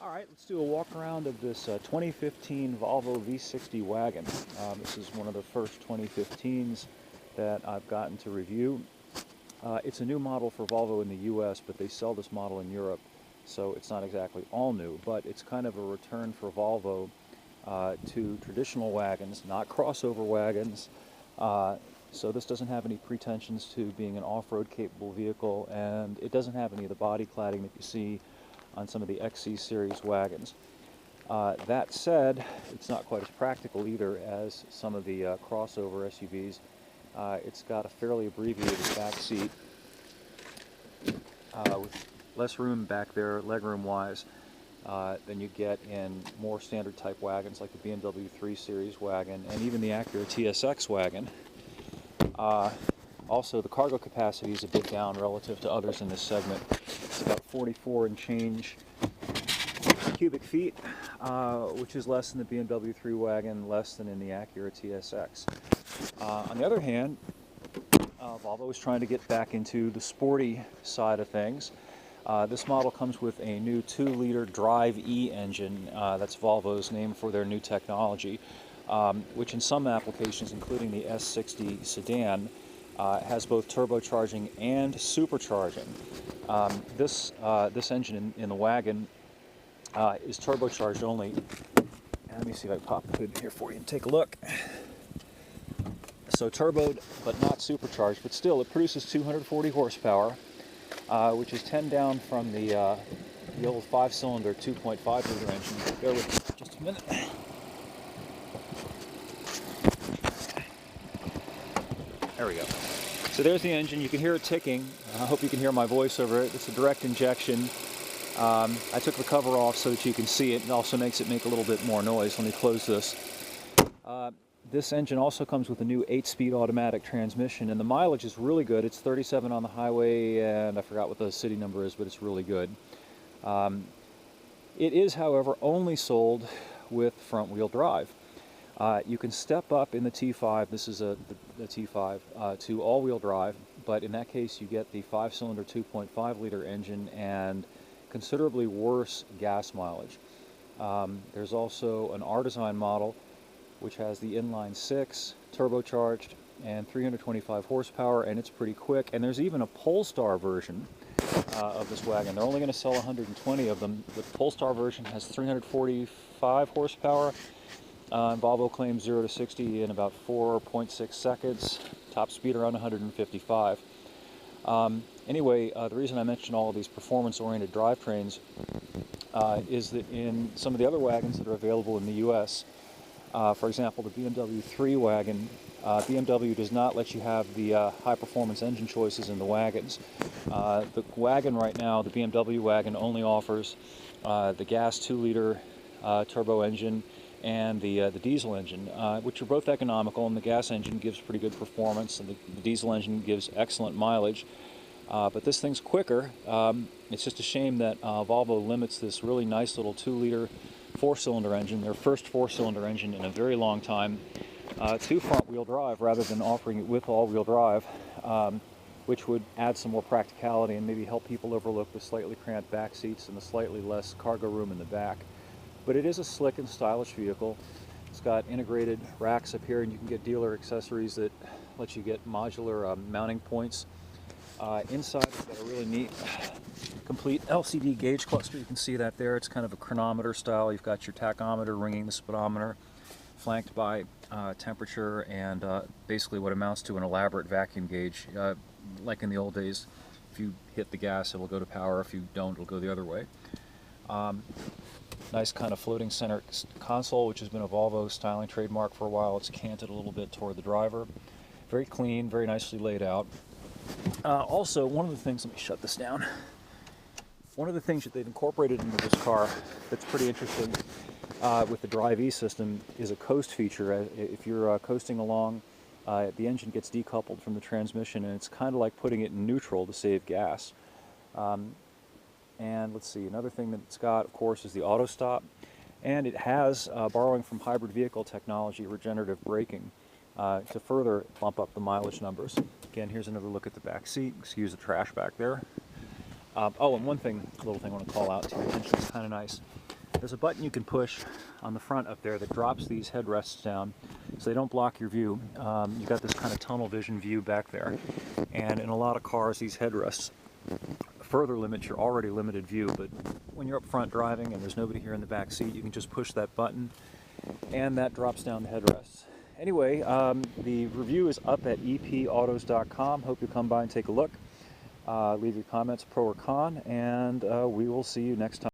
All right, let's do a walk around of this 2015 Volvo V60 wagon. This is one of the first 2015s that I've gotten to review. It's a new model for Volvo in the US, but they sell this model in Europe, so it's not exactly all new, but it's kind of a return for Volvo to traditional wagons, not crossover wagons. So this doesn't have any pretensions to being an off-road capable vehicle, and it doesn't have any of the body cladding that you see on some of the XC series wagons. That said, it's not quite as practical either as some of the crossover SUVs. It's got a fairly abbreviated back seat with less room back there, legroom wise, than you get in more standard type wagons like the BMW 3 Series wagon and even the Acura TSX wagon. Also, the cargo capacity is a bit down relative to others in this segment. It's about 44 and change cubic feet, which is less than the BMW 3 wagon, less than in the Acura TSX. On the other hand, Volvo is trying to get back into the sporty side of things. This model comes with a new 2-liter Drive E engine. That's Volvo's name for their new technology, which in some applications, including the S60 sedan, has both turbocharging and supercharging. This engine in the wagon is turbocharged only. Let me see if I can pop the hood in here for you and take a look. So turboed, but not supercharged, but still it produces 240 horsepower, which is 10 down from the old 5-cylinder 2.5-liter engine. Bear with me just a minute. There we go. So there's the engine. You can hear it ticking. I hope you can hear my voice over it. It's a direct injection. I took the cover off so that you can see it. It also makes it make a little bit more noise. Let me close this. This engine also comes with a new 8-speed automatic transmission, and the mileage is really good. It's 37 on the highway, and I forgot what the city number is, but it's really good. It is, however, only sold with front-wheel drive. You can step up in the T5, this is the T5, to all-wheel drive, but in that case you get the 5-cylinder 2.5-liter engine and considerably worse gas mileage. There's also an R-Design model which has the inline 6, turbocharged, and 325 horsepower, and it's pretty quick. And there's even a Polestar version of this wagon. They're only going to sell 120 of them. The Polestar version has 345 horsepower. Volvo claims 0 to 60 in about 4.6 seconds. Top speed around 155. Anyway, the reason I mention all of these performance-oriented drivetrains is that in some of the other wagons that are available in the U.S., for example, the BMW 3 wagon, BMW does not let you have the high-performance engine choices in the wagons. The wagon right now, the BMW wagon, only offers the gas 2-liter turbo engine and the diesel engine, which are both economical, and the gas engine gives pretty good performance, and the diesel engine gives excellent mileage. But this thing's quicker. It's just a shame that Volvo limits this really nice little 2-liter 4-cylinder engine, their first 4-cylinder engine in a very long time, to front-wheel drive rather than offering it with all-wheel drive, which would add some more practicality and maybe help people overlook the slightly cramped back seats and the slightly less cargo room in the back. But it is a slick and stylish vehicle. It's got integrated racks up here, and you can get dealer accessories that let you get modular mounting points. Inside, it's got a really neat, complete LCD gauge cluster. You can see that there. It's kind of a chronometer style. You've got your tachometer ringing the speedometer, flanked by temperature and basically what amounts to an elaborate vacuum gauge. Like in the old days, if you hit the gas, it'll go to power. If you don't, it'll go the other way. Nice kind of floating center console, which has been a Volvo styling trademark for a while. It's canted a little bit toward the driver. Very clean, very nicely laid out. Also, one of the things, let me shut this down. One of the things that they've incorporated into this car that's pretty interesting with the Drive E system is a coast feature. If you're coasting along, the engine gets decoupled from the transmission, and it's kind of like putting it in neutral to save gas. And let's see, another thing that it's got, of course, is the auto stop, and it has, borrowing from hybrid vehicle technology, regenerative braking to further bump up the mileage numbers. Again, here's another look at the back seat. Excuse the trash back there. Oh, and one thing, little thing I want to call out to your attention, it's kind of nice. There's a button you can push on the front up there that drops these headrests down so they don't block your view. You've got this kind of tunnel vision view back there, and in a lot of cars these headrests further limit your already limited view, but when you're up front driving and there's nobody here in the back seat, you can just push that button and that drops down the headrests. Anyway, the review is up at epautos.com. Hope you come by and take a look. Leave your comments, pro or con, and we will see you next time.